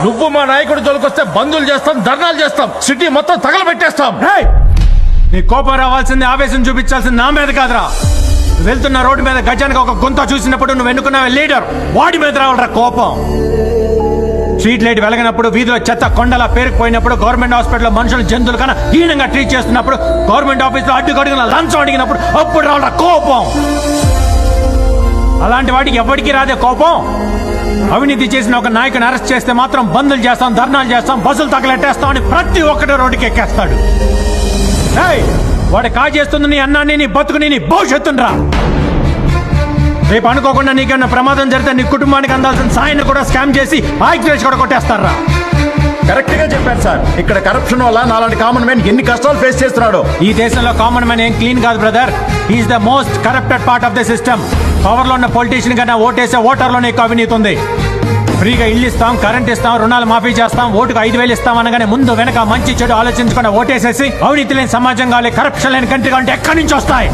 నువ్వు మా నాయకుడు జోలికొస్తే బంధువులు చేస్తాం, ధర్నాలు చేస్తాం, సిటీ మొత్తం తగలబెట్టేస్తాం. నీ కోపం రావాల్సింది, ఆవేశం చూపించాల్సింది నా మీద కాదురా. వెళ్తున్న రోడ్డు మీద గజానికి ఒక గుంత చూసినప్పుడు నువ్వు ఎన్నుకున్నావే లీడర్, వాడి మీద రావాలరా కోపం. స్ట్రీట్ లైట్ వెలగినప్పుడు, వీధిలో చెత్త కొండలా పేరుకుపోయినప్పుడు, గవర్నమెంట్ హాస్పిటల్లో మనుషులు జంతువులు కన్నా హీనంగా ట్రీట్ చేస్తున్నప్పుడు, గవర్నమెంట్ ఆఫీస్లో అడ్డుకడుగున లంచం అడిగినప్పుడు అప్పుడు రావాలరా కోపం. అలాంటి వాటికి ఎవరికి రాదే కోపం. అవినీతి చేసిన ఒక నాయకుని అరెస్ట్ చేస్తే మాత్రం బంధులు చేస్తాం, ధర్నాలు చేస్తాం, బస్సులు తగలెట్టేస్తాం అని ప్రతి ఒక్కటి రోడ్డుకి ఎక్కేస్తాడు. వాడు కాజేస్తుంది నీ అన్నాన్ని, నీ బతుకుని, నీ భవిష్యత్తును రా. రేపు అనుకోకుండా నీకేమన్నా ప్రమాదం జరిగితే నీ కుటుంబానికి అందాల్సిన సాయాన్ని కూడా స్కామ్ చేసి ఆక్సిడెంట్స్ కూడా కొట్టేస్తారా. కరెక్ట్ గా చెప్పారు సార్. ఇక్కడ కరప్షన్ వల్ల నాలాంటి కామన్ మ్యాన్ ఎన్ని కష్టాలు ఫేస్ చేస్తున్నాడు. ఈ దేశంలో కామన్ మ్యాన్ ఏం క్లీన్ కాదు brother. Is the most corrupted part of the system. Power లో ఉన్న పొలిటీషియన్ కన్నా ఓటేసే ఓటర్లోనే ఎక్కువ అవినీతి ఉంది. ఫ్రీగా ఇల్లు ఇస్తాం, కరెంట్ ఇస్తాం, రుణాలు మాఫీ చేస్తాం, ఓటుకు 5,000 ఇస్తాం అనగానే ముందు వెనక మంచి చెడు ఆలోచించకుండా ఓటేసేసి అవినీతి లేని సమాజం కావాలి, కరప్షన్ లేని కంట్రీ అంటే ఎక్కడి నుంచి వస్తాయి?